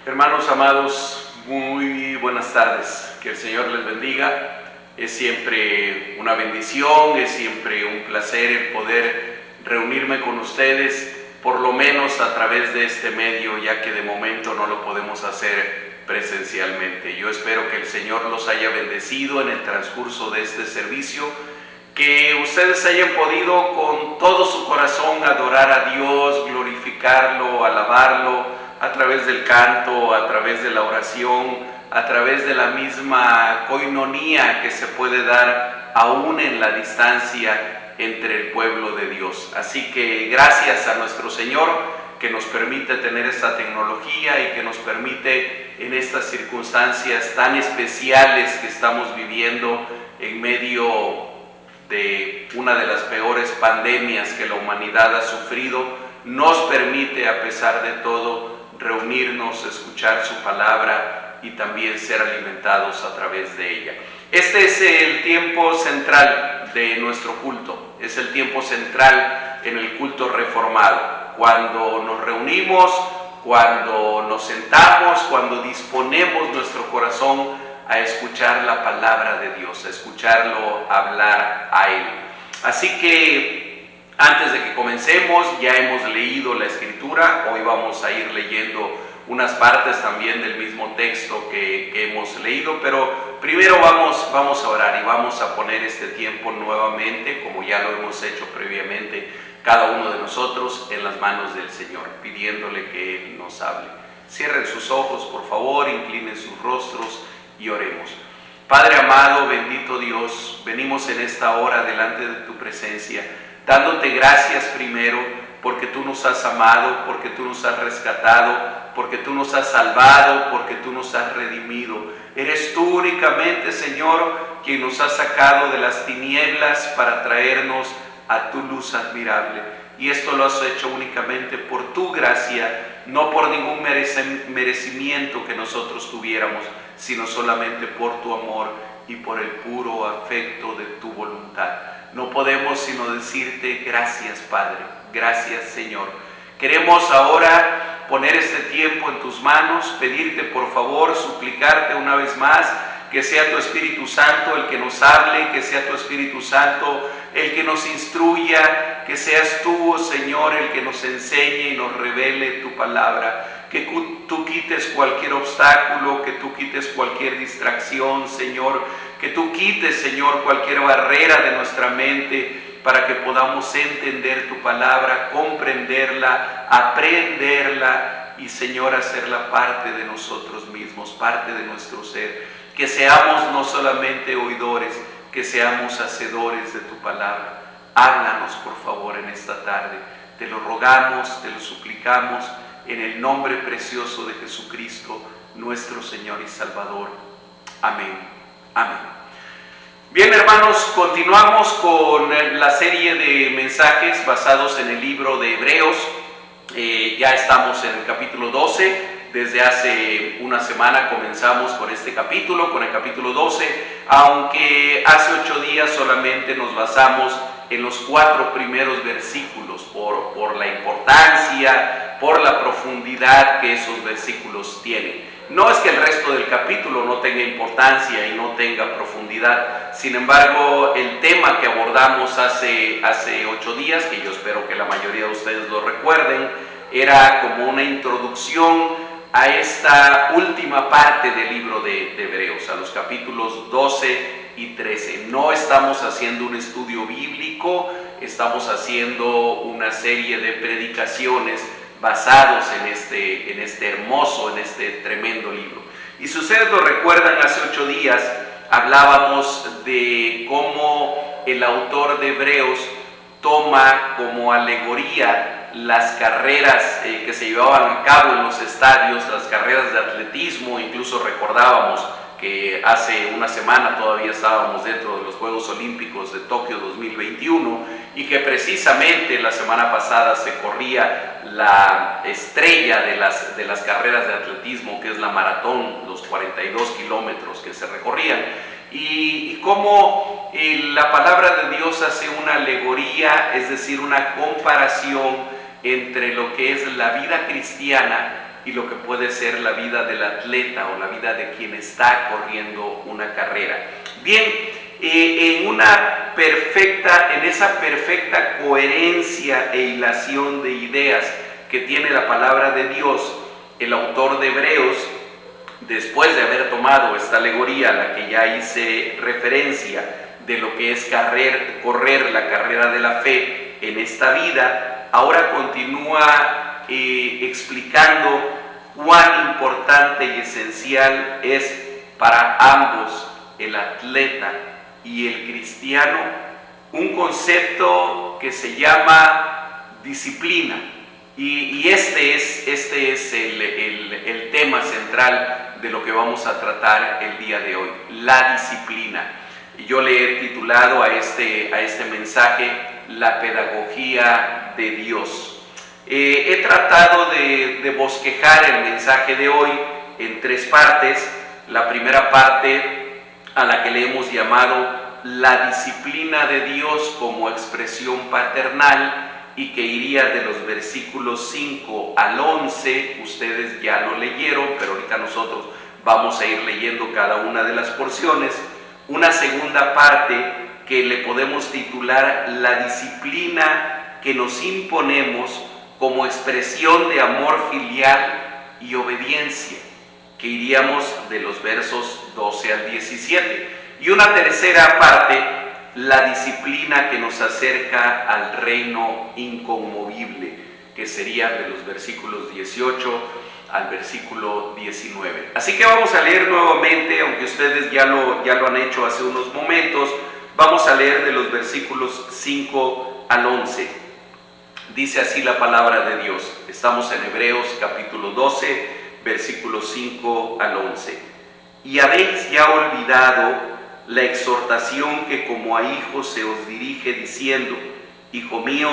Hermanos amados, muy buenas tardes. Que el Señor les bendiga. Es siempre una bendición, es siempre un placer el poder reunirme con ustedes, por lo menos a través de este medio, ya que de momento no lo podemos hacer presencialmente. Yo espero que el Señor los haya bendecido en el transcurso de este servicio, que ustedes hayan podido con todo su corazón adorar a Dios, glorificarlo, alabarlo, a través del canto, a través de la oración, a través de la misma coinonía que se puede dar aún en la distancia entre el pueblo de Dios. Así que gracias a nuestro Señor que nos permite tener esta tecnología y que nos permite en estas circunstancias tan especiales que estamos viviendo en medio de una de las peores pandemias que la humanidad ha sufrido, nos permite a pesar de todo reunirnos, escuchar su palabra y también ser alimentados a través de ella. Este es el tiempo central de nuestro culto, es el tiempo central en el culto reformado, cuando nos reunimos, cuando nos sentamos, cuando disponemos nuestro corazón a escuchar la palabra de Dios, a escucharlo hablar a Él. Así que antes de que comencemos, ya hemos leído la Escritura. Hoy vamos a ir leyendo unas partes también del mismo texto que hemos leído, pero primero vamos a orar y vamos a poner este tiempo nuevamente, como ya lo hemos hecho previamente, cada uno de nosotros en las manos del Señor, pidiéndole que Él nos hable. Cierren sus ojos, por favor, inclinen sus rostros y oremos. Padre amado, bendito Dios, venimos en esta hora delante de tu presencia, dándote gracias primero porque tú nos has amado, porque tú nos has rescatado, porque tú nos has salvado, porque tú nos has redimido. Eres tú únicamente, Señor, quien nos ha sacado de las tinieblas para traernos a tu luz admirable. Y esto lo has hecho únicamente por tu gracia, no por ningún merecimiento que nosotros tuviéramos, sino solamente por tu amor y por el puro afecto de tu voluntad. No podemos sino decirte gracias, Padre, gracias, Señor. Queremos ahora poner este tiempo en tus manos, pedirte por favor, suplicarte una vez más, que sea tu Espíritu Santo el que nos hable, que sea tu Espíritu Santo el que nos instruya, que seas tú, Señor, el que nos enseñe y nos revele tu palabra, que tú quites cualquier obstáculo, que tú quites cualquier distracción, Señor, que tú quites, Señor, cualquier barrera de nuestra mente para que podamos entender tu palabra, comprenderla, aprenderla y, Señor, hacerla parte de nosotros mismos, parte de nuestro ser. Que seamos no solamente oidores, que seamos hacedores de tu palabra. Háblanos, por favor, en esta tarde. Te lo rogamos, te lo suplicamos, en el nombre precioso de Jesucristo, nuestro Señor y Salvador. Amén. Amén. Bien, hermanos, continuamos con la serie de mensajes basados en el libro de Hebreos. Ya estamos en el capítulo 12. Desde hace una semana comenzamos con este capítulo, con el capítulo 12, aunque hace 8 días solamente nos basamos en los 4 primeros versículos por la importancia, por la profundidad que esos versículos tienen. No es que el resto del capítulo no tenga importancia y no tenga profundidad, sin embargo, el tema que abordamos hace 8 días, que yo espero que la mayoría de ustedes lo recuerden, era como una introducción a esta última parte del libro de Hebreos, a los capítulos 12 y 13. No estamos haciendo un estudio bíblico, estamos haciendo una serie de predicaciones basados en este hermoso, en este tremendo libro. Y si ustedes lo recuerdan, hace 8 días hablábamos de cómo el autor de Hebreos toma como alegoría las carreras que se llevaban a cabo en los estadios, las carreras de atletismo. Incluso recordábamos que hace una semana todavía estábamos dentro de los Juegos Olímpicos de Tokio 2021 y que precisamente la semana pasada se corría la estrella de las carreras de atletismo, que es la maratón, los 42 kilómetros que se recorrían. Y cómo la palabra de Dios hace una alegoría, es decir, una comparación entre lo que es la vida cristiana y lo que puede ser la vida del atleta o la vida de quien está corriendo una carrera. Bien, en esa perfecta coherencia e hilación de ideas que tiene la palabra de Dios, el autor de Hebreos, después de haber tomado esta alegoría a la que ya hice referencia de lo que es correr la carrera de la fe en esta vida, ahora continúa explicando cuán importante y esencial es para ambos, el atleta y el cristiano, un concepto que se llama disciplina. Y este es el tema central de lo que vamos a tratar el día de hoy, la disciplina. Yo le he titulado a este mensaje La pedagogía de Dios. He tratado de bosquejar el mensaje de hoy en 3 partes. La primera parte, a la que le hemos llamado la disciplina de Dios como expresión paternal, y que iría de los versículos 5 al 11, ustedes ya lo leyeron, pero ahorita nosotros vamos a ir leyendo cada una de las porciones. Una segunda parte que le podemos titular la disciplina que nos imponemos como expresión de amor filial y obediencia, que iríamos de los versos 12 al 17. Y una tercera parte, la disciplina que nos acerca al reino inconmovible, que sería de los versículos 18 al versículo 19. Así que vamos a leer nuevamente, aunque ustedes ya lo han hecho hace unos momentos. Vamos a leer de los versículos 5 al 11. Dice así la palabra de Dios. Estamos en Hebreos capítulo 12, versículos 5 al 11. Y habéis ya olvidado la exhortación que como a hijos se os dirige diciendo: Hijo mío,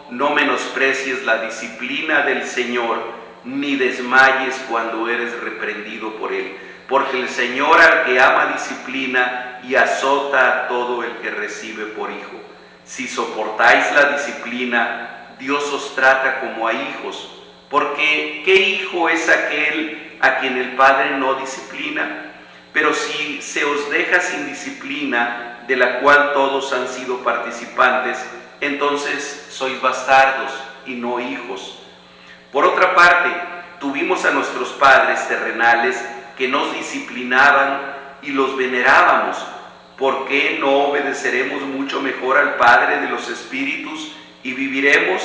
no menosprecies la disciplina del Señor, ni desmayes cuando eres reprendido por Él. Porque el Señor al que ama disciplina y azota a todo el que recibe por hijo. Si soportáis la disciplina, Dios os trata como a hijos. Porque ¿qué hijo es aquel a quien el Padre no disciplina? Pero si se os deja sin disciplina, de la cual todos han sido participantes, entonces sois bastardos y no hijos. Por otra parte, tuvimos a nuestros padres terrenales que nos disciplinaban y los venerábamos. ¿Por qué no obedeceremos mucho mejor al Padre de los espíritus y viviremos?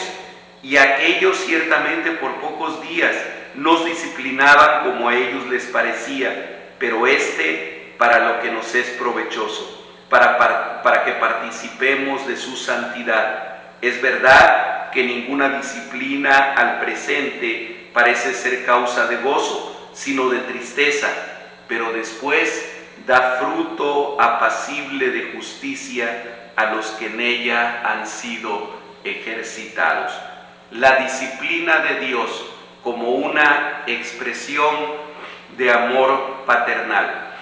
Y aquellos ciertamente por pocos días nos disciplinaban como a ellos les parecía, pero para lo que nos es provechoso, para que participemos de su santidad. Es verdad que ninguna disciplina al presente parece ser causa de gozo, sino de tristeza, pero después da fruto apacible de justicia a los que en ella han sido ejercitados. La disciplina de Dios como una expresión de amor paternal.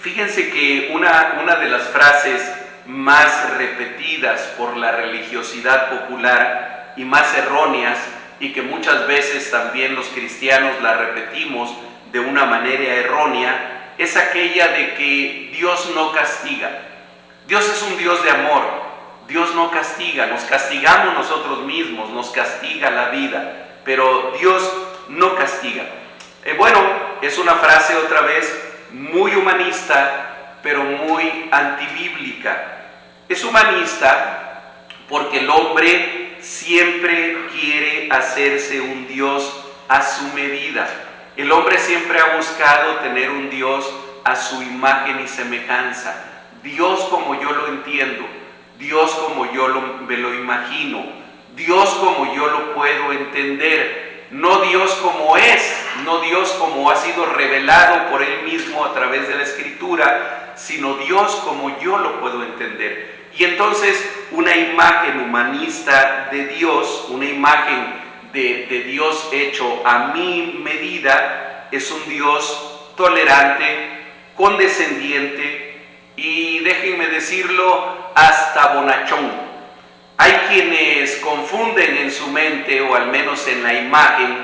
Fíjense que una de las frases más repetidas por la religiosidad popular y más erróneas, y que muchas veces también los cristianos la repetimos de una manera errónea, es aquella de que Dios no castiga. Dios es un Dios de amor. Dios no castiga, nos castigamos nosotros mismos, nos castiga la vida, pero Dios no castiga. Bueno, es una frase otra vez muy humanista, pero muy antibíblica. Es humanista porque el hombre siempre quiere hacerse un Dios a su medida. El hombre siempre ha buscado tener un Dios a su imagen y semejanza. Dios como yo lo entiendo, Dios como yo me lo imagino, Dios como yo lo puedo entender. No Dios como es, no Dios como ha sido revelado por Él mismo a través de la Escritura, sino Dios como yo lo puedo entender. Y entonces una imagen humanista de Dios, una imagen de Dios hecho a mi medida, es un Dios tolerante, condescendiente y, déjenme decirlo, hasta bonachón. Hay quienes confunden en su mente, o al menos en la imagen,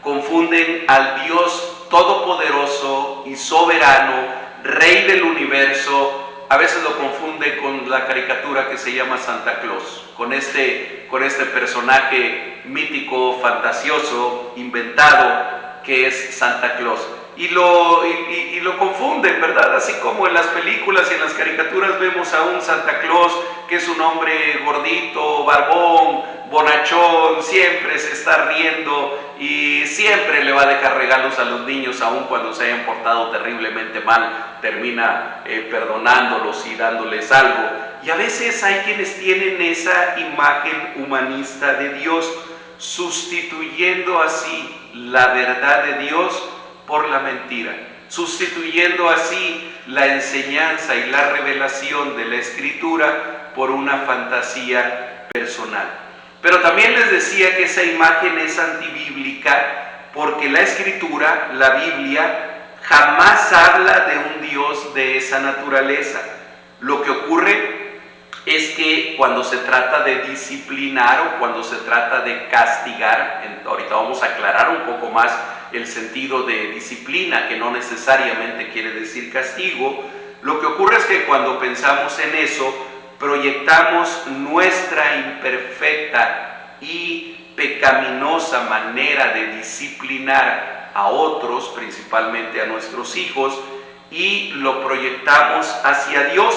confunden al Dios todopoderoso y soberano, Rey del universo. A veces lo confunden con la caricatura que se llama Santa Claus, con este personaje mítico, fantasioso, inventado, que es Santa Claus. Y lo confunden, ¿verdad? Así como en las películas y en las caricaturas vemos a un Santa Claus que es un hombre gordito, barbón, bonachón, siempre se está riendo y siempre le va a dejar regalos a los niños, aun cuando se hayan portado terriblemente mal, termina perdonándolos y dándoles algo. Y a veces hay quienes tienen esa imagen humanista de Dios, sustituyendo así la verdad de Dios por la mentira, sustituyendo así la enseñanza y la revelación de la Escritura por una fantasía personal. Pero también les decía que esa imagen es antibíblica, porque la Escritura, la Biblia, jamás habla de un Dios de esa naturaleza. Lo que ocurre es que cuando se trata de disciplinar o cuando se trata de castigar, ahorita vamos a aclarar un poco más el sentido de disciplina, que no necesariamente quiere decir castigo. Lo que ocurre es que cuando pensamos en eso, proyectamos nuestra imperfecta y pecaminosa manera de disciplinar a otros, principalmente a nuestros hijos, y lo proyectamos hacia Dios.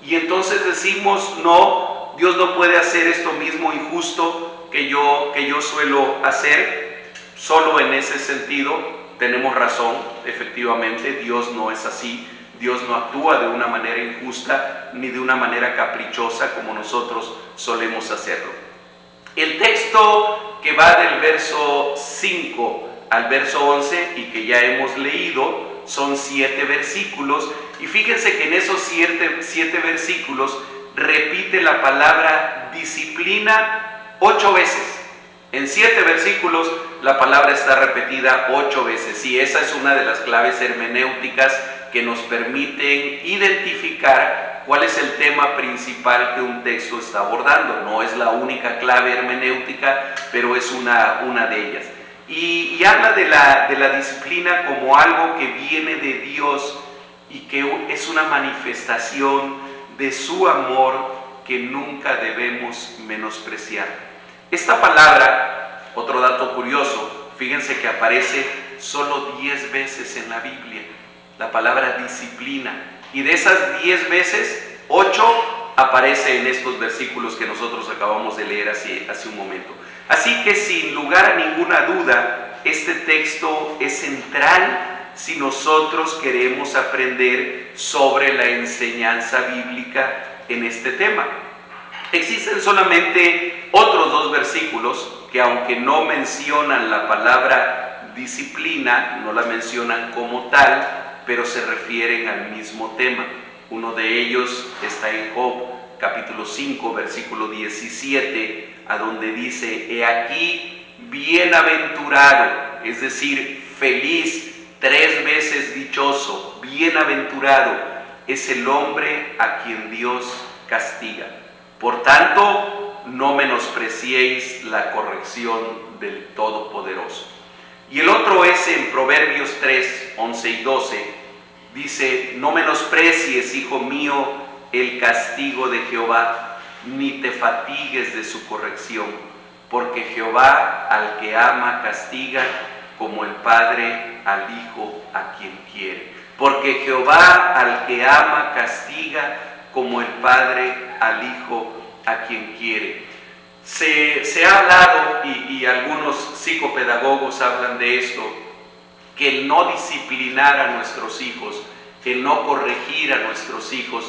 Y entonces decimos, no, Dios no puede hacer esto mismo injusto que yo suelo hacer. Solo en ese sentido tenemos razón, efectivamente, Dios no es así. Dios no actúa de una manera injusta ni de una manera caprichosa como nosotros solemos hacerlo. El texto que va del verso 5 al verso 11 y que ya hemos leído son 7 versículos, y fíjense que en esos 7 versículos repite la palabra disciplina 8 veces. En 7 versículos la palabra está repetida 8 veces, y esa es una de las claves hermenéuticas que nos permiten identificar cuál es el tema principal que un texto está abordando. No es la única clave hermenéutica, pero es una de ellas. Y habla de la disciplina como algo que viene de Dios y que es una manifestación de su amor que nunca debemos menospreciar. Esta palabra, otro dato curioso, fíjense que aparece solo 10 veces en la Biblia, la palabra disciplina, y de esas 10 veces, 8 aparece en estos versículos que nosotros acabamos de leer hace un momento. Así que sin lugar a ninguna duda, este texto es central si nosotros queremos aprender sobre la enseñanza bíblica en este tema. Existen solamente otros 2 versículos que, aunque no mencionan la palabra disciplina, no la mencionan como tal, pero se refieren al mismo tema. Uno de ellos está en Job, capítulo 5, versículo 17, a donde dice: he aquí, bienaventurado, es decir, feliz, 3 veces dichoso, bienaventurado, es el hombre a quien Dios castiga. Por tanto, no menospreciéis la corrección del Todopoderoso. Y el otro es en Proverbios 3, 11 y 12, dice: no menosprecies, hijo mío, el castigo de Jehová, ni te fatigues de su corrección, porque Jehová al que ama castiga, como el padre al hijo a quien quiere. Porque Jehová al que ama castiga, como el padre al hijo a quien quiere. Se ha hablado, y algunos psicopedagogos hablan de esto, que el no disciplinar a nuestros hijos, el no corregir a nuestros hijos,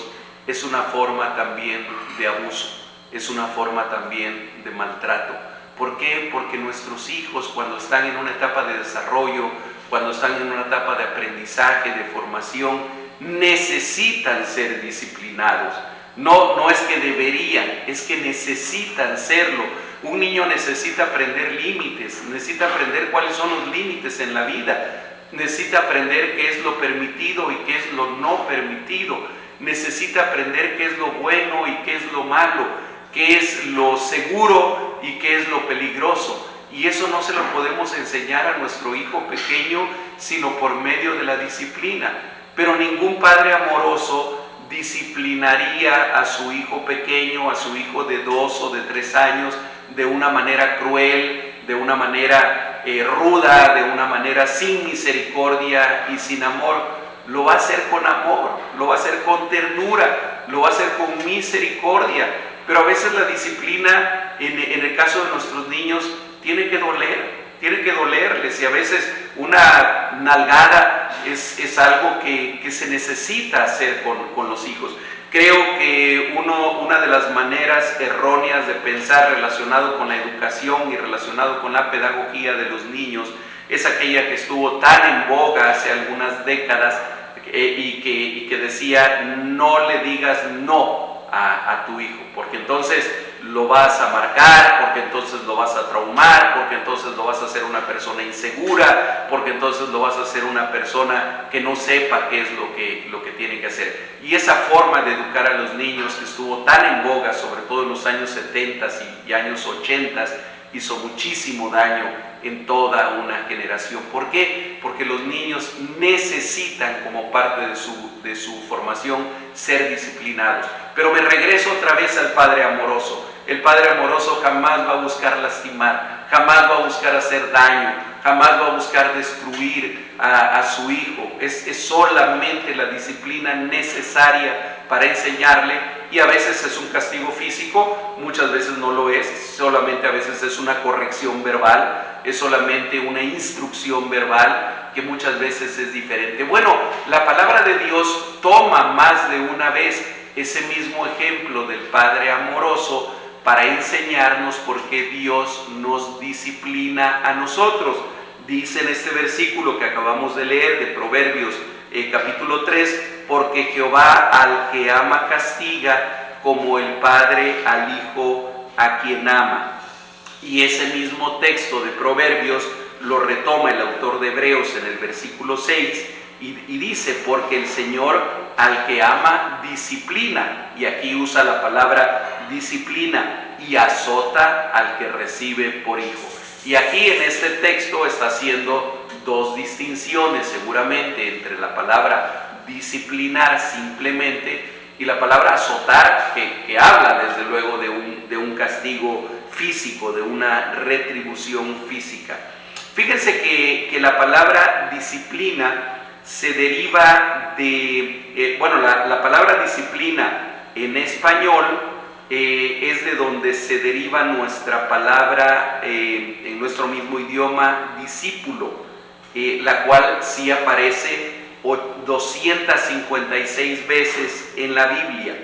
es una forma también de abuso, es una forma también de maltrato. ¿Por qué? Porque nuestros hijos, cuando están en una etapa de desarrollo, cuando están en una etapa de aprendizaje, de formación, necesitan ser disciplinados. No es que deberían, es que necesitan serlo. Un niño necesita aprender límites, necesita aprender cuáles son los límites en la vida, necesita aprender qué es lo permitido y qué es lo no permitido, necesita aprender qué es lo bueno y qué es lo malo, qué es lo seguro y qué es lo peligroso. y eso no se lo podemos enseñar a nuestro hijo pequeño sino por medio de la disciplina. Pero ningún padre amoroso disciplinaría a su hijo pequeño, a su hijo de 2 o de 3 años, de una manera cruel, de una manera ruda, de una manera sin misericordia y sin amor. Lo va a hacer con amor, lo va a hacer con ternura, lo va a hacer con misericordia. Pero a veces la disciplina, en el caso de nuestros niños, tiene que dolerles, y a veces una nalgada es algo que se necesita hacer con los hijos. Creo que una de las maneras erróneas de pensar relacionado con la educación y relacionado con la pedagogía de los niños es aquella que estuvo tan en boga hace algunas décadas y que decía: no le digas no a tu hijo, porque entonces lo vas a marcar, porque entonces lo vas a traumar, porque entonces lo vas a hacer una persona insegura, porque entonces lo vas a hacer una persona que no sepa qué es lo que tiene que hacer. Y esa forma de educar a los niños, que estuvo tan en boga, sobre todo en los años 70 y años 80, hizo muchísimo daño en toda una generación. ¿Por qué? Porque los niños necesitan, como parte de su formación, ser disciplinados. Pero me regreso otra vez al padre amoroso. El padre amoroso jamás va a buscar lastimar, jamás va a buscar hacer daño, jamás va a buscar destruir a su hijo. Es solamente la disciplina necesaria para enseñarle, y a veces es un castigo físico, muchas veces no lo es, solamente a veces es una corrección verbal, es solamente una instrucción verbal, que muchas veces es diferente. Bueno, la palabra de Dios toma más de una vez ese mismo ejemplo del padre amoroso para enseñarnos por qué Dios nos disciplina a nosotros. Dice en este versículo que acabamos de leer de Proverbios capítulo 3, porque Jehová al que ama castiga, como el padre al hijo a quien ama. Y ese mismo texto de Proverbios lo retoma el autor de Hebreos en el versículo 6 y dice: porque el Señor al que ama disciplina, y aquí usa la palabra disciplina, y azota al que recibe por hijo. Y aquí en este texto está haciendo dos distinciones seguramente entre la palabra disciplinar simplemente y la palabra azotar, que habla desde luego de un castigo físico, de una retribución física. Fíjense que la palabra disciplina se deriva de, la palabra disciplina en español es de donde se deriva nuestra palabra en nuestro mismo idioma, discípulo, la cual sí aparece 256 veces en la Biblia.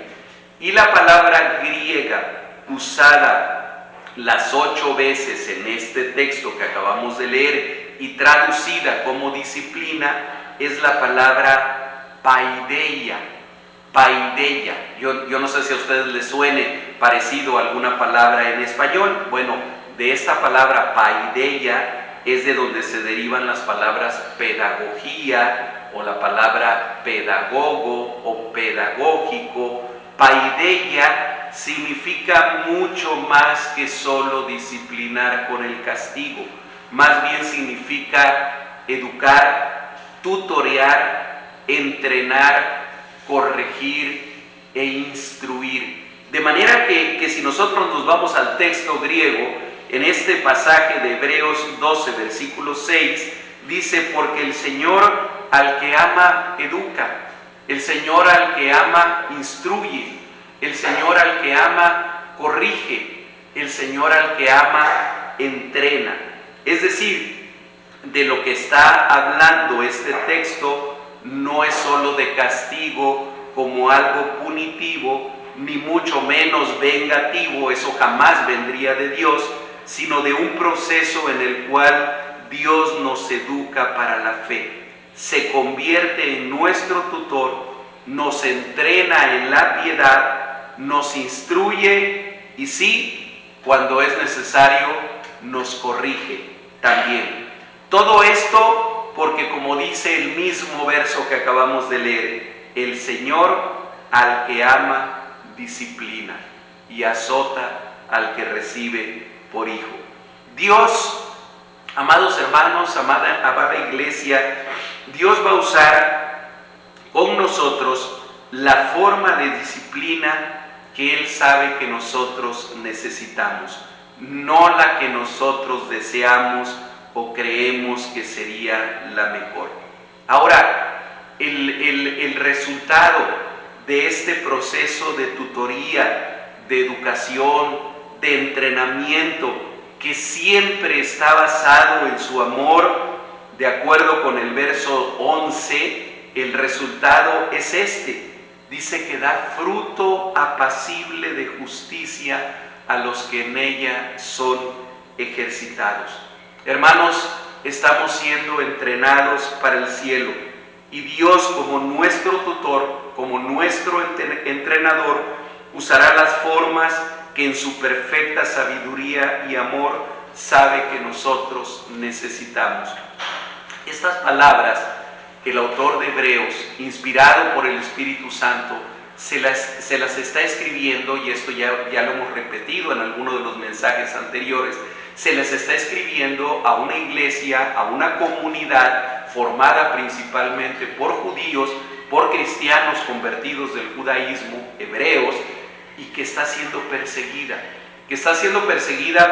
Y la palabra griega usada las 8 veces en este texto que acabamos de leer y traducida como disciplina es la palabra paideia. Paideia. Yo no sé si a ustedes les suene parecido a alguna palabra en español. Bueno, de esta palabra paideia es de donde se derivan las palabras pedagogía o la palabra pedagogo o pedagógico. Paideia significa mucho más que solo disciplinar con el castigo. Más bien significa educar, tutorear, entrenar, corregir e instruir. De manera que si nosotros nos vamos al texto griego, en este pasaje de Hebreos 12, versículo 6, dice: porque el Señor al que ama educa, el Señor al que ama instruye, el Señor al que ama corrige, el Señor al que ama entrena. Es decir, de lo que está hablando este texto no es solo de castigo como algo punitivo, ni mucho menos vengativo, eso jamás vendría de Dios, sino de un proceso en el cual Dios nos educa para la fe, se convierte en nuestro tutor, nos entrena en la piedad, nos instruye y sí, cuando es necesario, nos corrige también. Todo esto porque, como dice el mismo verso que acabamos de leer, el Señor al que ama disciplina y azota al que recibe por hijo. Dios, amados hermanos, amada iglesia, Dios va a usar con nosotros la forma de disciplina que Él sabe que nosotros necesitamos, no la que nosotros deseamos o creemos que sería la mejor. Ahora, el resultado de este proceso de tutoría, de educación, de entrenamiento, que siempre está basado en su amor, de acuerdo con el verso 11, el resultado es este. Dice que da fruto apacible de justicia a los que en ella son ejercitados. Hermanos, estamos siendo entrenados para el cielo y Dios, como nuestro tutor, como nuestro entrenador, usará las formas que en su perfecta sabiduría y amor sabe que nosotros necesitamos. Estas palabras, el autor de Hebreos, inspirado por el Espíritu Santo, se las está escribiendo, y esto ya lo hemos repetido en alguno de los mensajes anteriores, se les está escribiendo a una iglesia, a una comunidad formada principalmente por judíos, por cristianos convertidos del judaísmo, hebreos, y que está siendo perseguida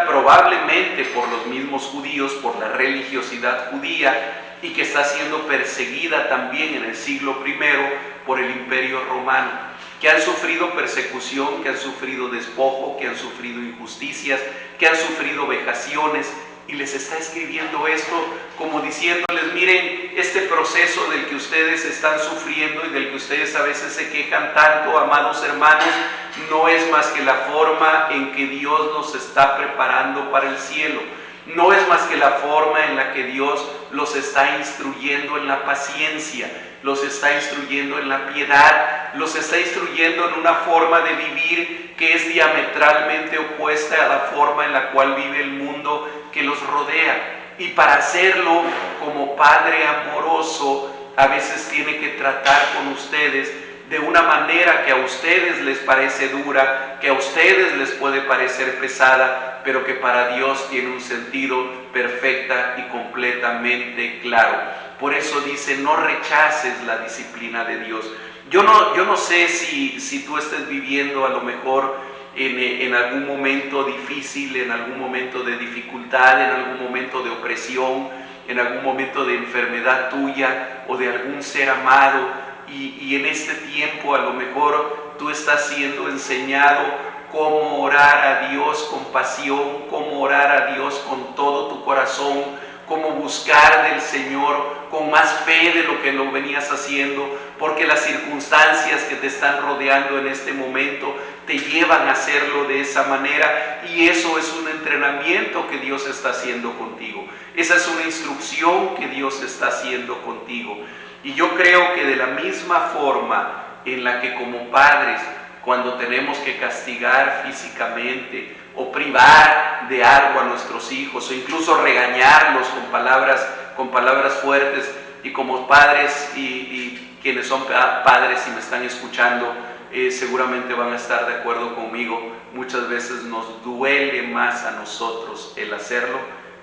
probablemente por los mismos judíos, por la religiosidad judía, y que está siendo perseguida también en el siglo I por el Imperio Romano, que han sufrido persecución, que han sufrido despojo, que han sufrido injusticias, que han sufrido vejaciones, y les está escribiendo esto como diciéndoles: miren, este proceso del que ustedes están sufriendo y del que ustedes a veces se quejan tanto, amados hermanos, no es más que la forma en que Dios nos está preparando para el cielo. No es más que la forma en la que Dios los está instruyendo en la paciencia, los está instruyendo en la piedad, los está instruyendo en una forma de vivir que es diametralmente opuesta a la forma en la cual vive el mundo que los rodea. Y para hacerlo, como Padre amoroso, a veces tiene que tratar con ustedes de una manera que a ustedes les parece dura, que a ustedes les puede parecer pesada, pero que para Dios tiene un sentido perfecta y completamente claro. Por eso dice: no rechaces la disciplina de Dios. Yo no sé si tú estés viviendo a lo mejor en algún momento difícil, en algún momento de dificultad, en algún momento de opresión, en algún momento de enfermedad tuya o de algún ser amado. Y en este tiempo a lo mejor tú estás siendo enseñado cómo orar a Dios con pasión, cómo orar a Dios con todo tu corazón, cómo buscar del Señor con más fe de lo que lo venías haciendo, porque las circunstancias que te están rodeando en este momento te llevan a hacerlo de esa manera, y eso es un entrenamiento que Dios está haciendo contigo. Esa es una instrucción que Dios está haciendo contigo. Y yo creo que de la misma forma en la que como padres, cuando tenemos que castigar físicamente o privar de algo a nuestros hijos, o incluso regañarlos con palabras fuertes, y como padres y quienes son padres y me están escuchando, seguramente van a estar de acuerdo conmigo, muchas veces nos duele más a nosotros el hacerlo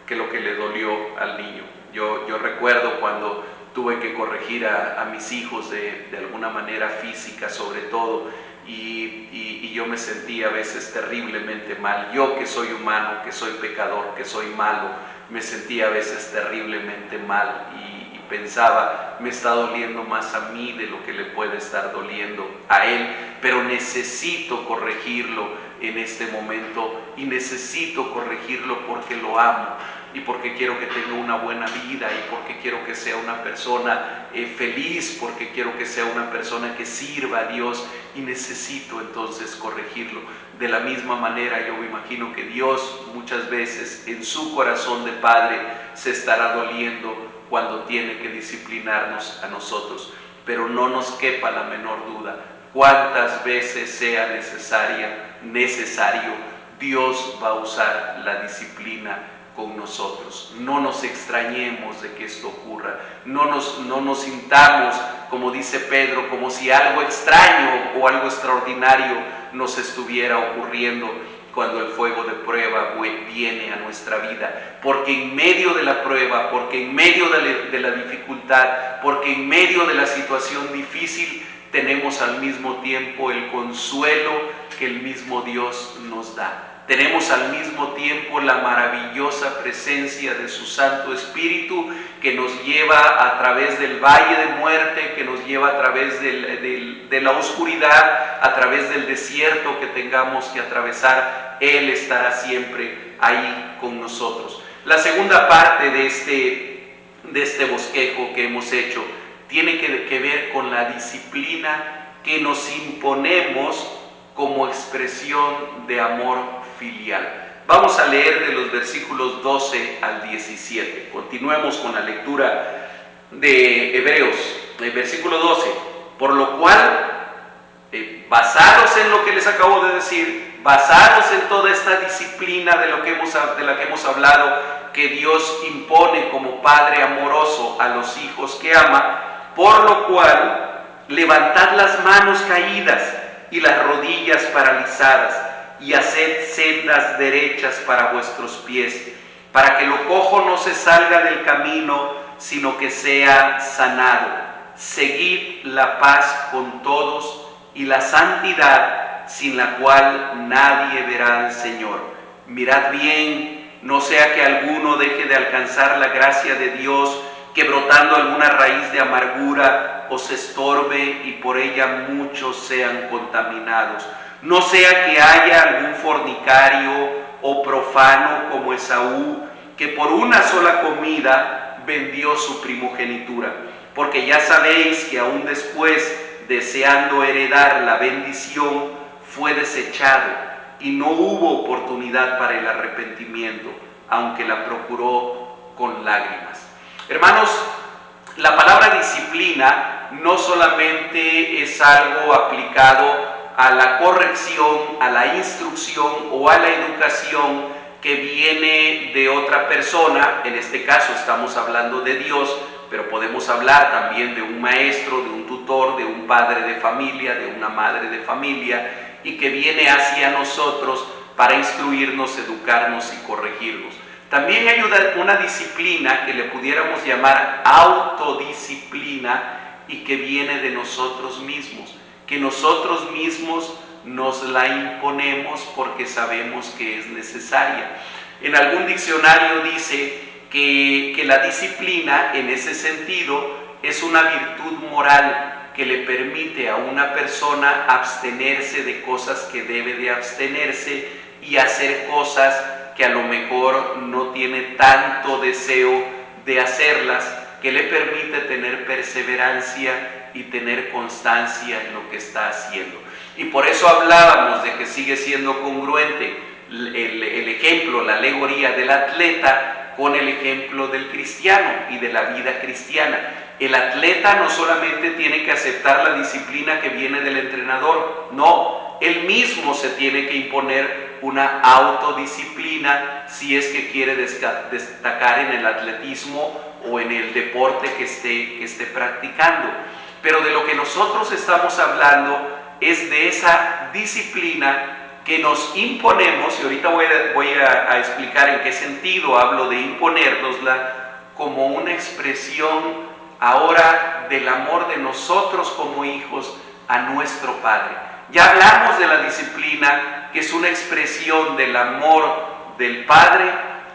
que lo que le dolió al niño. Yo recuerdo cuando tuve que corregir a mis hijos de alguna manera física sobre todo, y yo me sentía a veces terriblemente mal. Yo, que soy humano, que soy pecador, que soy malo, me sentía a veces terriblemente mal y pensaba: me está doliendo más a mí de lo que le puede estar doliendo a él, pero necesito corregirlo en este momento, y necesito corregirlo porque lo amo, y porque quiero que tenga una buena vida, y porque quiero que sea una persona feliz, porque quiero que sea una persona que sirva a Dios, y necesito entonces corregirlo. De la misma manera, yo me imagino que Dios muchas veces en su corazón de padre se estará doliendo cuando tiene que disciplinarnos a nosotros, pero no nos quepa la menor duda: cuántas veces sea necesario, Dios va a usar la disciplina con nosotros. No nos extrañemos de que esto ocurra, no nos sintamos, como dice Pedro, como si algo extraño o algo extraordinario nos estuviera ocurriendo. cuando el fuego de prueba viene a nuestra vida, porque en medio de la prueba, porque en medio de la dificultad, porque en medio de la situación difícil, tenemos al mismo tiempo el consuelo que el mismo Dios nos da. Tenemos al mismo tiempo la maravillosa presencia de su Santo Espíritu, que nos lleva a través del valle de muerte, que nos lleva a través de la oscuridad, a través del desierto que tengamos que atravesar. Él estará siempre ahí con nosotros. La segunda parte de este bosquejo que hemos hecho tiene que ver con la disciplina que nos imponemos como expresión de amor filial. Vamos a leer de los versículos 12 al 17. Continuemos con la lectura de Hebreos, el versículo 12. Por lo cual, basados en lo que les acabo de decir, basados en toda esta disciplina de la que hemos hablado, que Dios impone como Padre amoroso a los hijos que ama, por lo cual, levantad las manos caídas y las rodillas paralizadas, y haced sendas derechas para vuestros pies, para que lo cojo no se salga del camino, sino que sea sanado. Seguid la paz con todos y la santidad, sin la cual nadie verá al Señor. Mirad bien, no sea que alguno deje de alcanzar la gracia de Dios, que brotando alguna raíz de amargura os estorbe y por ella muchos sean contaminados. No sea que haya algún fornicario o profano como Esaú, que por una sola comida vendió su primogenitura. Porque ya sabéis que aún después, deseando heredar la bendición, fue desechado y no hubo oportunidad para el arrepentimiento, aunque la procuró con lágrimas. Hermanos, la palabra disciplina no solamente es algo aplicado a la corrección, a la instrucción o a la educación que viene de otra persona. En este caso estamos hablando de Dios, pero podemos hablar también de un maestro, de un tutor, de un padre de familia, de una madre de familia, y que viene hacia nosotros para instruirnos, educarnos y corregirnos. También hay una disciplina que le pudiéramos llamar autodisciplina y que viene de nosotros mismos, que nosotros mismos nos la imponemos porque sabemos que es necesaria. En algún diccionario dice que la disciplina, en ese sentido, es una virtud moral que le permite a una persona abstenerse de cosas que debe de abstenerse y hacer cosas que a lo mejor no tiene tanto deseo de hacerlas, que le permite tener perseverancia y tener constancia en lo que está haciendo. Y por eso hablábamos de que sigue siendo congruente el ejemplo, la alegoría del atleta con el ejemplo del cristiano y de la vida cristiana. El atleta no solamente tiene que aceptar la disciplina que viene del entrenador, no, él mismo se tiene que imponer una autodisciplina si es que quiere destacar en el atletismo o en el deporte que esté practicando. Pero de lo que nosotros estamos hablando es de esa disciplina que nos imponemos, y ahorita voy a explicar en qué sentido hablo de imponérnosla, como una expresión ahora del amor de nosotros como hijos a nuestro Padre. Ya hablamos de la disciplina, que es una expresión del amor del Padre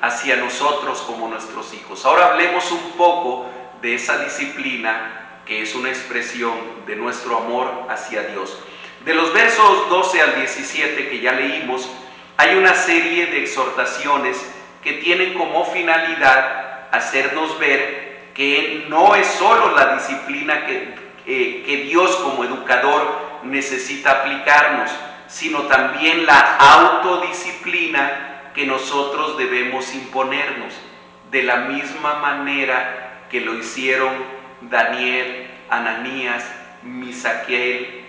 hacia nosotros como nuestros hijos. Ahora hablemos un poco de esa disciplina que es una expresión de nuestro amor hacia Dios. De los versos 12 al 17 que ya leímos, hay una serie de exhortaciones que tienen como finalidad hacernos ver que no es solo la disciplina que Dios como educador necesita aplicarnos, sino también la autodisciplina que nosotros debemos imponernos, de la misma manera que lo hicieron Daniel, Ananías, Misael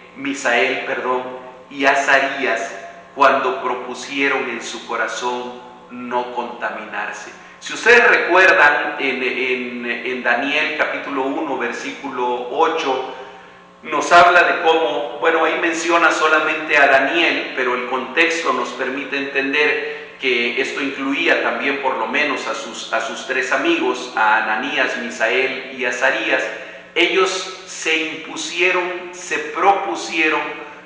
y Azarías cuando propusieron en su corazón no contaminarse. Si ustedes recuerdan en Daniel capítulo 1 versículo 8, nos habla de cómo, bueno, ahí menciona solamente a Daniel, pero el contexto nos permite entender que esto incluía también por lo menos a sus tres amigos, a Ananías, Misael y Azarías. Ellos se propusieron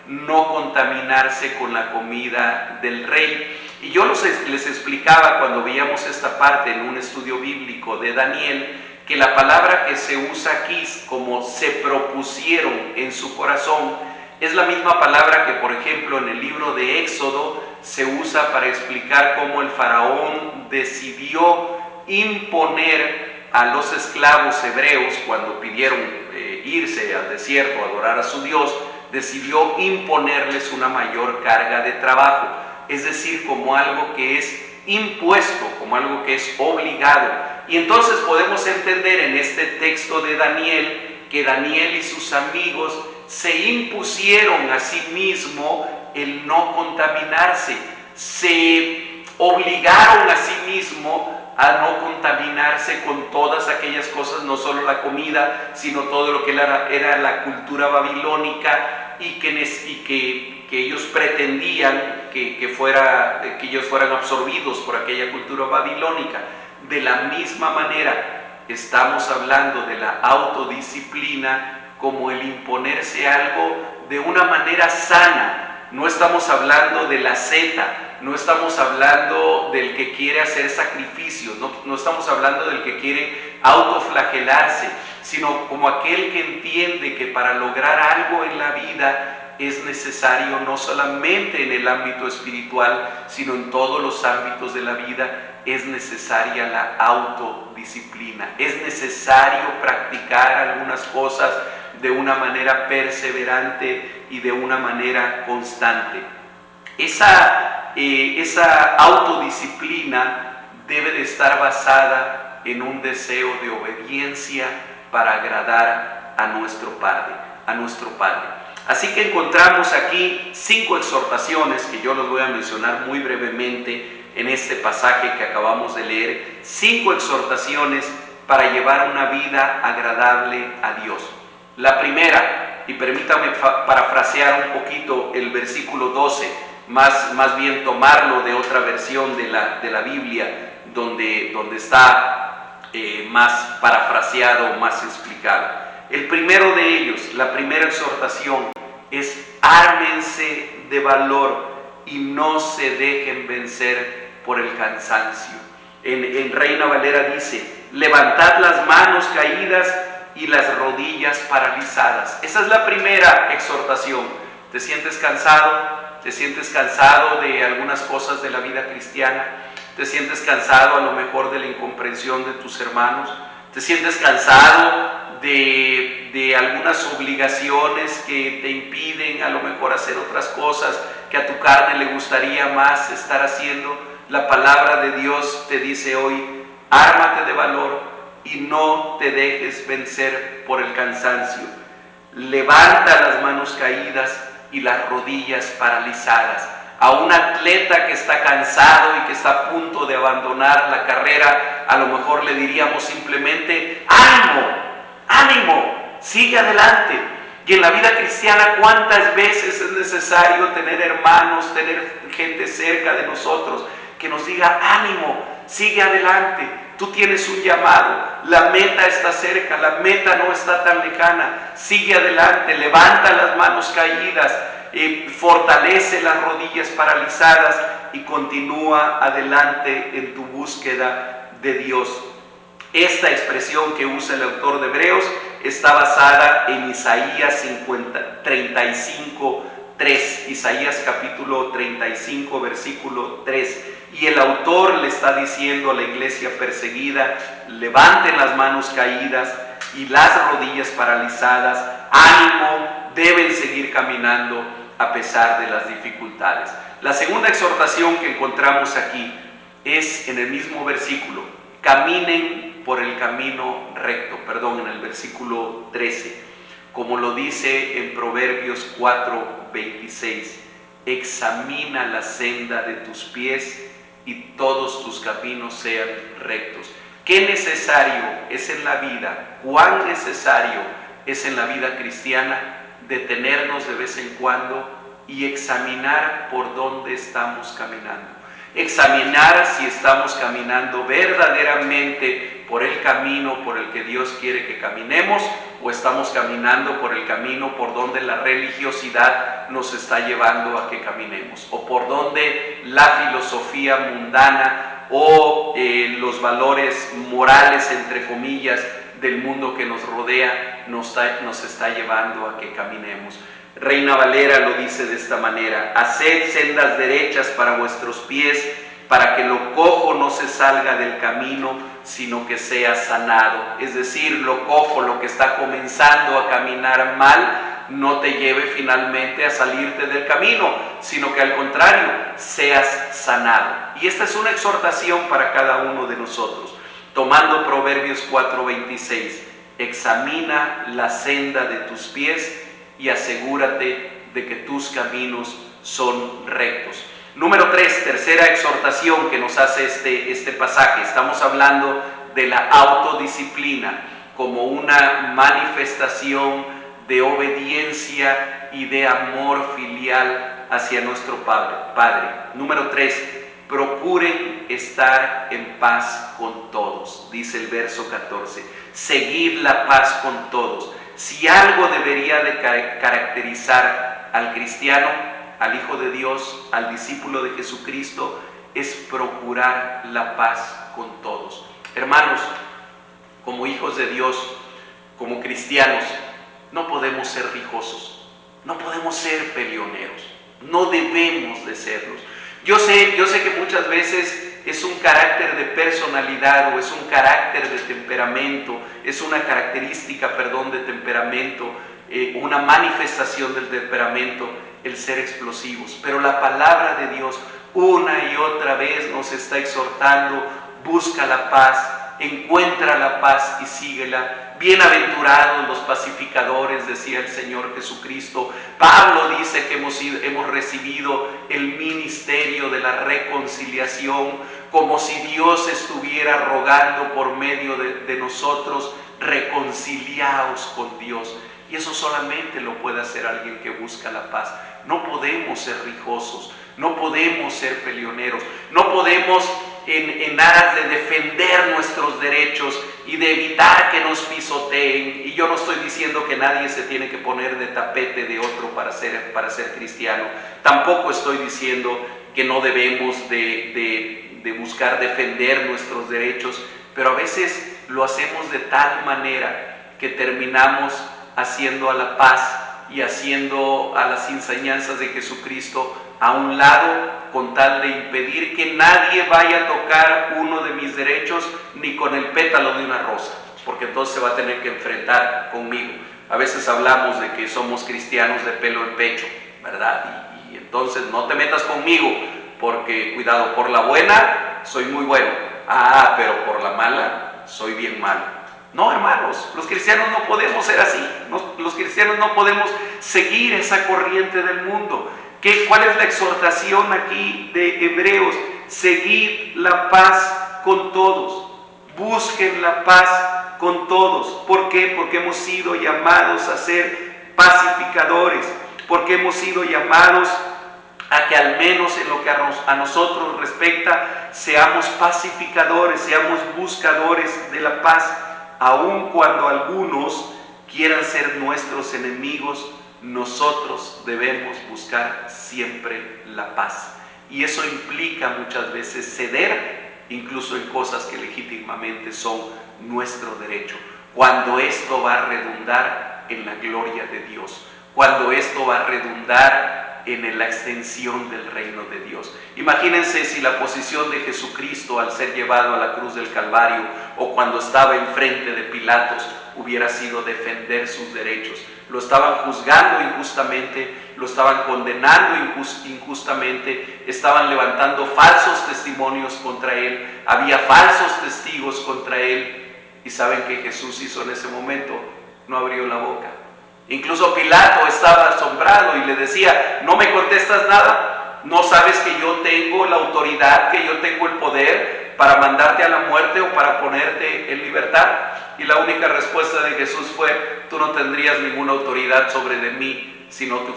no contaminarse con la comida del rey. Y yo les explicaba cuando veíamos esta parte en un estudio bíblico de Daniel, que la palabra que se usa aquí como se propusieron en su corazón es la misma palabra que, por ejemplo, en el libro de Éxodo se usa para explicar cómo el faraón decidió imponer a los esclavos hebreos, cuando pidieron irse al desierto a adorar a su Dios, decidió imponerles una mayor carga de trabajo, es decir, como algo que es impuesto, como algo que es obligado. Y entonces podemos entender en este texto de Daniel que Daniel y sus amigos se impusieron a sí mismos el no contaminarse, se obligaron a sí mismos a no contaminarse con todas aquellas cosas, no solo la comida, sino todo lo que era la cultura babilónica y que ellos pretendían que ellos fueran absorbidos por aquella cultura babilónica. De la misma manera, estamos hablando de la autodisciplina como el imponerse algo de una manera sana. No estamos hablando de la asceta, no estamos hablando del que quiere hacer sacrificios, no estamos hablando del que quiere autoflagelarse, sino como aquel que entiende que para lograr algo en la vida es necesario, no solamente en el ámbito espiritual, sino en todos los ámbitos de la vida, es necesaria la autodisciplina. Es necesario practicar algunas cosas de una manera perseverante y de una manera constante. Esa autodisciplina debe de estar basada en un deseo de obediencia para agradar a nuestro Padre. Así que encontramos aquí 5 exhortaciones que yo los voy a mencionar muy brevemente en este pasaje que acabamos de leer. 5 exhortaciones para llevar una vida agradable a Dios. La primera, y permítame parafrasear un poquito el versículo 12, más bien tomarlo de otra versión de la Biblia, donde está más parafraseado, más explicado. El primero de ellos, la primera exhortación, es ármense de valor y no se dejen vencer por el cansancio. En Reina Valera dice: levantad las manos caídas y las rodillas paralizadas. Esa es la primera exhortación. ¿Te sientes cansado? ¿Te sientes cansado de algunas cosas de la vida cristiana? ¿Te sientes cansado a lo mejor de la incomprensión de tus hermanos? ¿Te sientes cansado de algunas obligaciones que te impiden a lo mejor hacer otras cosas que a tu carne le gustaría más estar haciendo? La palabra de Dios te dice hoy: ármate de valor y no te dejes vencer por el cansancio. Levanta las manos caídas y las rodillas paralizadas. A un atleta que está cansado y que está a punto de abandonar la carrera, a lo mejor le diríamos simplemente: ánimo, ánimo, sigue adelante. Y en la vida cristiana, ¿cuántas veces es necesario tener hermanos, tener gente cerca de nosotros que nos diga: ánimo, sigue adelante, tú tienes un llamado, la meta está cerca, la meta no está tan lejana, sigue adelante, levanta las manos caídas, fortalece las rodillas paralizadas y continúa adelante en tu búsqueda de Dios. Esta expresión que usa el autor de Hebreos está basada en Isaías 35:3, Isaías capítulo 35, versículo 3. Y el autor le está diciendo a la iglesia perseguida: levanten las manos caídas y las rodillas paralizadas, ánimo, deben seguir caminando a pesar de las dificultades. La segunda exhortación que encontramos aquí es en el mismo versículo: caminen por el camino recto, en el versículo 13, como lo dice en Proverbios 4:26, examina la senda de tus pies y todos tus caminos sean rectos. ¿Qué necesario es en la vida? ¿Cuán necesario es en la vida cristiana detenernos de vez en cuando y examinar por dónde estamos caminando. Examinar si estamos caminando verdaderamente por el camino por el que Dios quiere que caminemos, o estamos caminando por el camino por donde la religiosidad nos está llevando a que caminemos, o por donde la filosofía mundana o los valores morales, entre comillas, del mundo que nos rodea nos está llevando a que caminemos. Reina Valera lo dice de esta manera: haced sendas derechas para vuestros pies, para que lo cojo no se salga del camino, sino que sea sanado. Es decir, lo cojo, lo que está comenzando a caminar mal, no te lleve finalmente a salirte del camino, sino que al contrario, seas sanado. Y esta es una exhortación para cada uno de nosotros. Tomando Proverbios 4:26, examina la senda de tus pies y asegúrate de que tus caminos son rectos. Número 3, tercera exhortación que nos hace este pasaje. Estamos hablando de la autodisciplina como una manifestación de obediencia y de amor filial hacia nuestro Padre. Número 3, procuren estar en paz con todos, dice el verso 14. Seguid la paz con todos. Si algo debería de caracterizar al cristiano, al Hijo de Dios, al discípulo de Jesucristo, es procurar la paz con todos. Hermanos, como hijos de Dios, como cristianos, no podemos ser rijosos, no podemos ser peleoneros, no debemos de serlos. Yo sé que muchas veces es un carácter de personalidad, o es un carácter de temperamento, es una característica, de temperamento, una manifestación del temperamento, el ser explosivos. Pero la palabra de Dios una y otra vez nos está exhortando: busca la paz, encuentra la paz y síguela. Bienaventurados los pacificadores, decía el Señor Jesucristo. Pablo dice que hemos recibido el ministerio de la reconciliación, como si Dios estuviera rogando por medio de nosotros: reconciliaos con Dios. Y eso solamente lo puede hacer alguien que busca la paz. No podemos ser rijosos, no podemos ser peleoneros, no podemos en aras de defender nuestros derechos y de evitar que nos pisoteen. Y yo no estoy diciendo que nadie se tiene que poner de tapete de otro para ser cristiano. Tampoco estoy diciendo que no debemos de buscar defender nuestros derechos, pero a veces lo hacemos de tal manera que terminamos haciendo a la paz y haciendo a las enseñanzas de Jesucristo a un lado, con tal de impedir que nadie vaya a tocar uno de mis derechos, ni con el pétalo de una rosa, porque entonces se va a tener que enfrentar conmigo. A veces hablamos de que somos cristianos de pelo en pecho, ¿verdad? Y entonces no te metas conmigo, porque cuidado, por la buena soy muy bueno, pero por la mala soy bien malo. No, hermanos, los cristianos no podemos ser así. Los cristianos no podemos seguir esa corriente del mundo. ¿Cuál es la exhortación aquí de Hebreos? Seguid la paz con todos. Busquen la paz con todos. ¿Por qué? Porque hemos sido llamados a ser pacificadores. Porque hemos sido llamados a que al menos en lo que a nosotros respecta, seamos pacificadores, seamos buscadores de la paz. Aun cuando algunos quieran ser nuestros enemigos, nosotros debemos buscar siempre la paz. Y eso implica muchas veces ceder, incluso en cosas que legítimamente son nuestro derecho, cuando esto va a redundar en la gloria de Dios, cuando esto va a redundar en la extensión del reino de Dios. Imagínense si la posición de Jesucristo al ser llevado a la cruz del Calvario, o cuando estaba enfrente de Pilatos, hubiera sido defender sus derechos. Lo estaban juzgando injustamente, lo estaban condenando injustamente, estaban levantando falsos testimonios contra él, había falsos testigos contra él. ¿Y saben qué Jesús hizo en ese momento? No abrió la boca. Incluso Pilato estaba asombrado y le decía: ¿no me contestas nada? ¿No sabes que yo tengo la autoridad, que yo tengo el poder ¿Para mandarte a la muerte o para ponerte en libertad? Y la única respuesta de Jesús fue: tú no tendrías ninguna autoridad sobre de mí si no te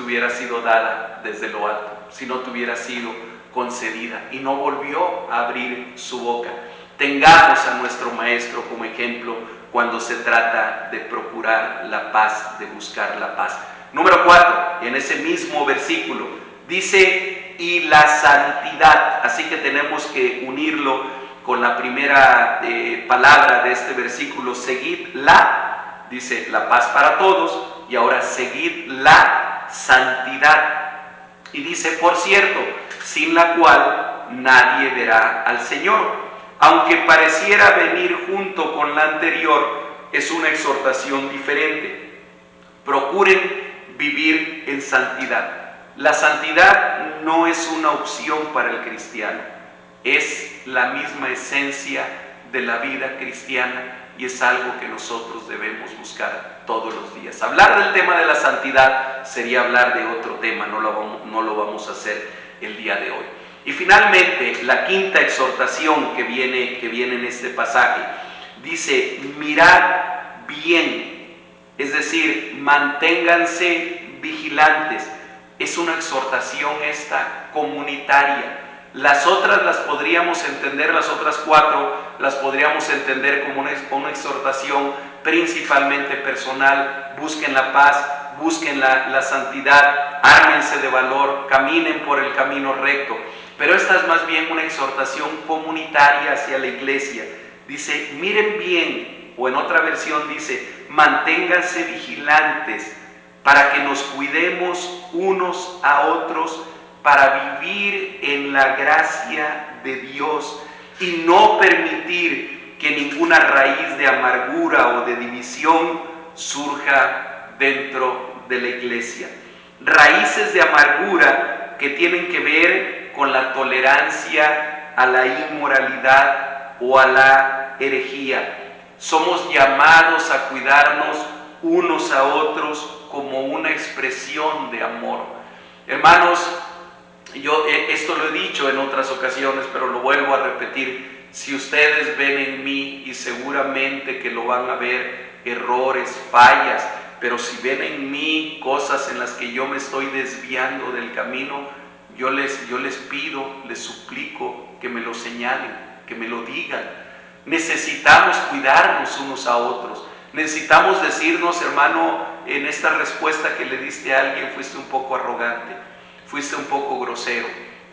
hubiera sido dada desde lo alto, si no te hubiera sido concedida. Y no volvió a abrir su boca. Tengamos a nuestro Maestro como ejemplo cuando se trata de procurar la paz, de buscar la paz. Número 4, en ese mismo versículo, dice: y la santidad. Así que tenemos que unirlo con la primera palabra de este versículo: seguid la, dice la paz para todos, y ahora seguid la santidad. Y dice: por cierto, sin la cual nadie verá al Señor. Aunque pareciera venir junto con la anterior, es una exhortación diferente. Procuren vivir en santidad. La santidad no es una opción para el cristiano, es la misma esencia de la vida cristiana y es algo que nosotros debemos buscar todos los días. Hablar del tema de la santidad sería hablar de otro tema, no lo vamos a hacer el día de hoy. Y finalmente, la quinta exhortación que viene en este pasaje, dice: mirad bien, es decir, manténganse vigilantes. Es una exhortación esta comunitaria. Las otras las podríamos entender, las otras 4 las podríamos entender como una exhortación principalmente personal. Busquen la paz, busquen la santidad, ármense de valor, caminen por el camino recto. Pero esta es más bien una exhortación comunitaria hacia la iglesia. Dice: miren bien, o en otra versión dice: manténganse vigilantes para que nos cuidemos unos a otros, para vivir en la gracia de Dios y no permitir que ninguna raíz de amargura o de división surja dentro de la iglesia. Raíces de amargura que tienen que ver con la tolerancia a la inmoralidad o a la herejía. Somos llamados a cuidarnos unos a otros como una expresión de amor. Hermanos, yo esto lo he dicho en otras ocasiones, pero lo vuelvo a repetir: si ustedes ven en mí, y seguramente que lo van a ver, errores, fallas, pero si ven en mí cosas en las que yo me estoy desviando del camino, yo les pido, les suplico que me lo señalen, que me lo digan. Necesitamos cuidarnos unos a otros. Necesitamos decirnos: hermano, en esta respuesta que le diste a alguien fuiste un poco arrogante, fuiste un poco grosero,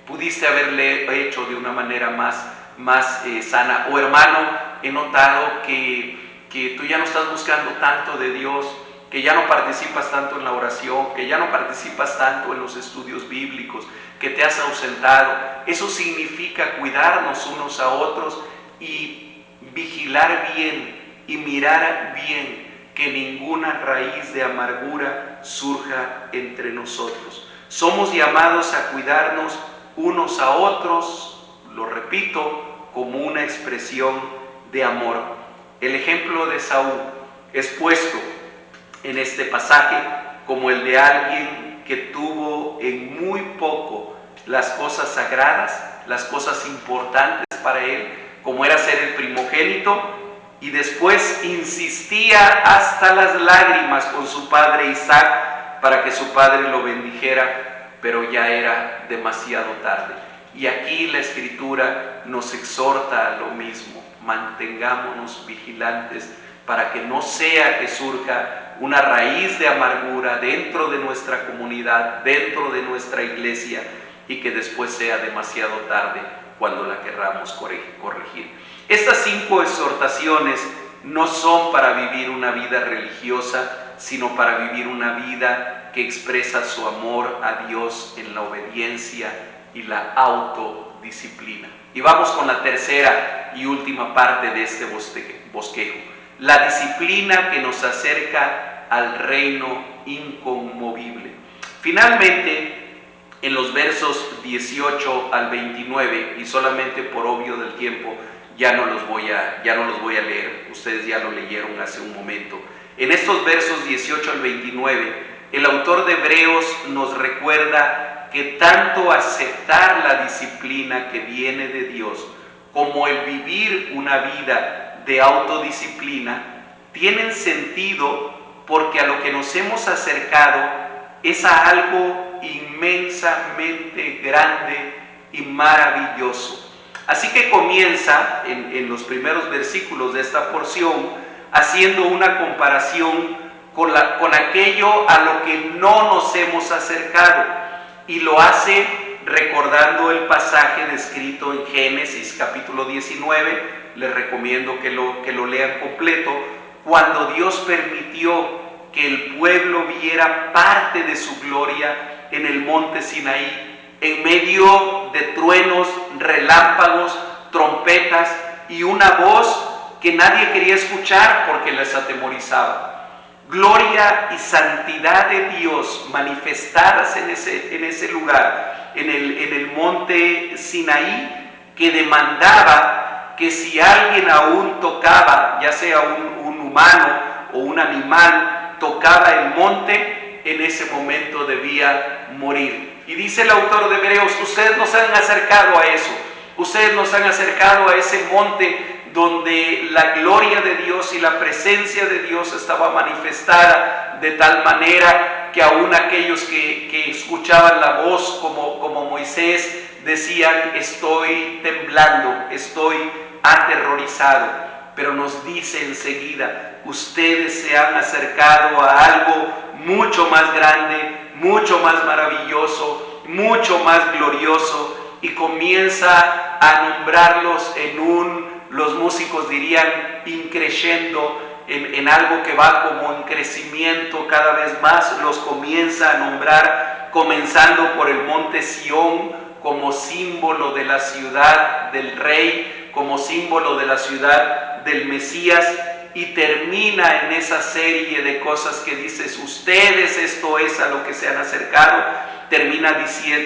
pudiste haberle hecho de una manera más sana. O hermano, he notado que tú ya no estás buscando tanto de Dios, que ya no participas tanto en la oración, que ya no participas tanto en los estudios bíblicos, que te has ausentado. Eso significa cuidarnos unos a otros y vigilar bien y mirar bien que ninguna raíz de amargura surja entre nosotros. Somos llamados a cuidarnos unos a otros, lo repito, como una expresión de amor. El ejemplo de Saúl es puesto en este pasaje como el de alguien que tuvo en muy poco las cosas sagradas, las cosas importantes para él, como era ser el primogénito, y después insistía hasta las lágrimas con su padre Isaac para que su padre lo bendijera, pero ya era demasiado tarde. Y aquí la Escritura nos exhorta a lo mismo: mantengámonos vigilantes para que no sea que surja una raíz de amargura dentro de nuestra comunidad, dentro de nuestra iglesia, y que después sea demasiado tarde cuando la querramos corregir. Estas 5 exhortaciones no son para vivir una vida religiosa, sino para vivir una vida que expresa su amor a Dios en la obediencia y la autodisciplina. Y vamos con la tercera y última parte de este bosquejo: la disciplina que nos acerca al reino inconmovible. Finalmente, en los versos 18 al 29, y solamente por obvio del tiempo ya no los voy a leer, ustedes ya lo leyeron hace un momento. En estos versos 18 al 29, el autor de Hebreos nos recuerda que tanto aceptar la disciplina que viene de Dios como el vivir una vida de autodisciplina, tienen sentido porque a lo que nos hemos acercado es a algo inmensamente grande y maravilloso. Así que comienza en los primeros versículos de esta porción haciendo una comparación con aquello a lo que no nos hemos acercado, y lo hace recordando el pasaje descrito en Génesis capítulo 19, les recomiendo que lo lean completo, cuando Dios permitió que el pueblo viera parte de su gloria en el monte Sinaí, en medio de truenos, relámpagos, trompetas y una voz que nadie quería escuchar porque les atemorizaba. Gloria y santidad de Dios manifestadas en ese lugar, en el monte Sinaí, que demandaba que si alguien aún tocaba, ya sea un humano o un animal, tocaba el monte, en ese momento debía morir. Y dice el autor de Hebreos, ustedes nos han acercado a eso, ustedes nos han acercado a ese monte donde la gloria de Dios y la presencia de Dios estaba manifestada de tal manera que aún aquellos que escuchaban la voz como Moisés decían, estoy temblando, estoy aterrorizado. Pero nos dice enseguida, ustedes se han acercado a algo mucho más grande, mucho más maravilloso, mucho más glorioso, y comienza a nombrarlos los músicos dirían, increciendo, en algo que va como en crecimiento cada vez más. Los comienza a nombrar, comenzando por el monte Sión, como símbolo de la ciudad del rey, como símbolo de la ciudad del Mesías, y termina en esa serie de cosas que dices, ustedes, esto es a lo que se han acercado. Termina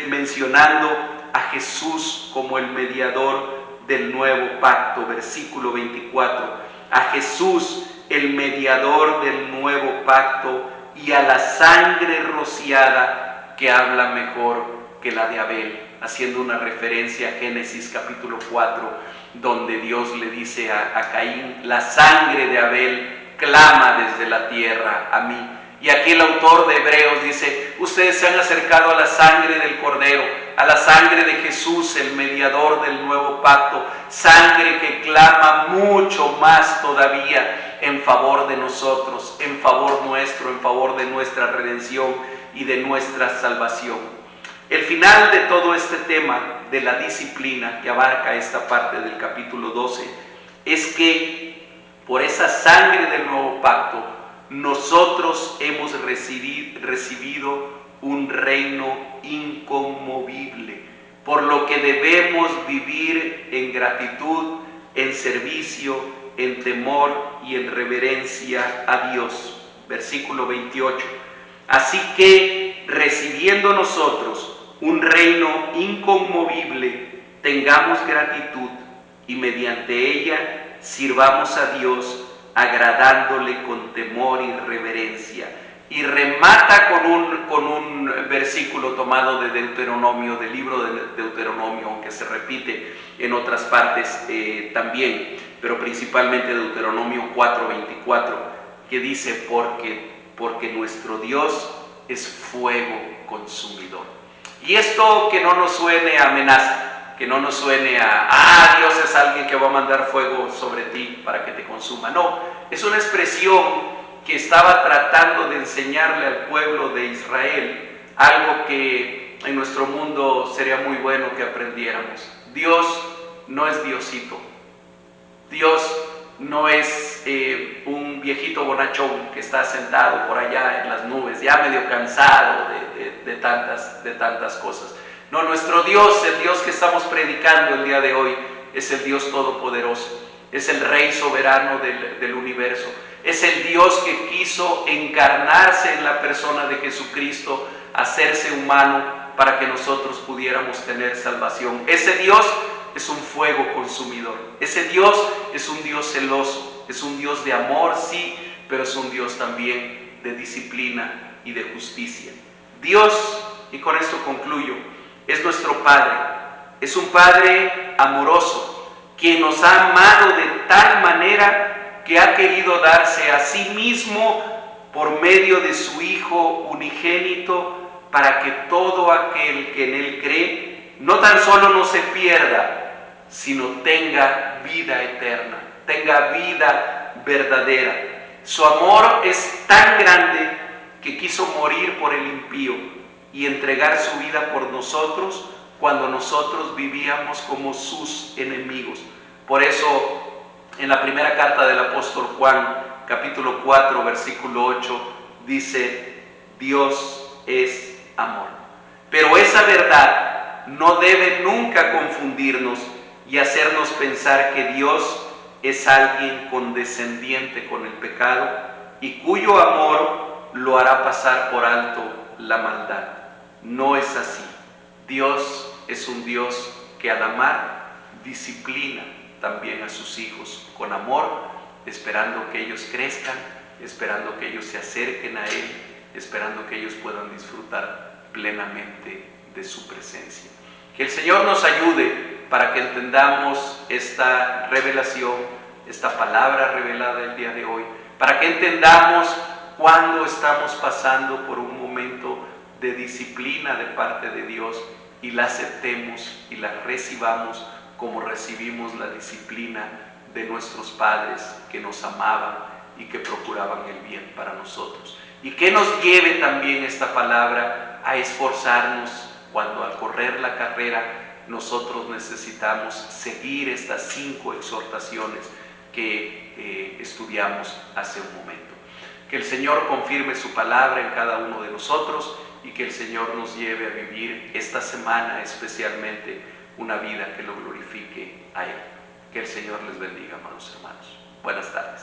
mencionando a Jesús como el mediador del nuevo pacto, versículo 24, a Jesús, el mediador del nuevo pacto, y a la sangre rociada que habla mejor que la de Abel, haciendo una referencia a Génesis capítulo 4, donde Dios le dice a Caín, la sangre de Abel clama desde la tierra a mí. Y aquí el autor de Hebreos dice, ustedes se han acercado a la sangre del Cordero, a la sangre de Jesús, el mediador del nuevo pacto, sangre que clama mucho más todavía en favor de nosotros, en favor nuestro, en favor de nuestra redención y de nuestra salvación. El final de todo este tema de la disciplina que abarca esta parte del capítulo 12 es que por esa sangre del nuevo pacto nosotros hemos recibido un reino inconmovible, por lo que debemos vivir en gratitud, en servicio, en temor y en reverencia a Dios. Versículo 28. Así que, recibiendo nosotros un reino inconmovible, tengamos gratitud y mediante ella sirvamos a Dios, agradándole con temor y reverencia. Y remata con un versículo tomado de Deuteronomio, del libro de Deuteronomio, aunque se repite en otras partes también, pero principalmente Deuteronomio 4:24, que dice, porque nuestro Dios es fuego consumidor. Y esto que no nos suene a amenaza, que no nos suene a, Dios es alguien que va a mandar fuego sobre ti para que te consuma. No, es una expresión que estaba tratando de enseñarle al pueblo de Israel algo que en nuestro mundo sería muy bueno que aprendiéramos. Dios no es Diosito. Dios no es un viejito bonachón que está sentado por allá en las nubes, ya medio cansado de tantas cosas. No, nuestro Dios, el Dios que estamos predicando el día de hoy, es el Dios todopoderoso, es el Rey soberano del universo, es el Dios que quiso encarnarse en la persona de Jesucristo, hacerse humano para que nosotros pudiéramos tener salvación. Ese Dios es un fuego consumidor, ese Dios es un Dios celoso, es un Dios de amor, sí, pero es un Dios también de disciplina y de justicia. Dios, y con esto concluyo, es nuestro Padre, es un Padre amoroso, quien nos ha amado de tal manera que ha querido darse a sí mismo por medio de su Hijo unigénito, para que todo aquel que en Él cree no tan solo no se pierda, sino tenga vida eterna, tenga vida verdadera. Su amor es tan grande que quiso morir por el impío y entregar su vida por nosotros cuando nosotros vivíamos como sus enemigos. Por eso, en la primera carta del apóstol Juan, capítulo 4, versículo 8, dice: Dios es amor. Pero esa verdad no debe nunca confundirnos y hacernos pensar que Dios es alguien condescendiente con el pecado y cuyo amor lo hará pasar por alto la maldad. No es así. Dios es un Dios que al amar disciplina también a sus hijos con amor, esperando que ellos crezcan, esperando que ellos se acerquen a Él, esperando que ellos puedan disfrutar plenamente de su presencia. Que el Señor nos ayude para que entendamos esta revelación, esta palabra revelada el día de hoy, para que entendamos cuando estamos pasando por un momento de disciplina de parte de Dios y la aceptemos y la recibamos como recibimos la disciplina de nuestros padres que nos amaban y que procuraban el bien para nosotros. Y que nos lleve también esta palabra a esforzarnos cuando al correr la carrera nosotros necesitamos seguir estas 5 exhortaciones que estudiamos hace un momento. Que el Señor confirme su palabra en cada uno de nosotros y que el Señor nos lleve a vivir esta semana especialmente una vida que lo glorifique a Él. Que el Señor les bendiga, amados hermanos. Buenas tardes.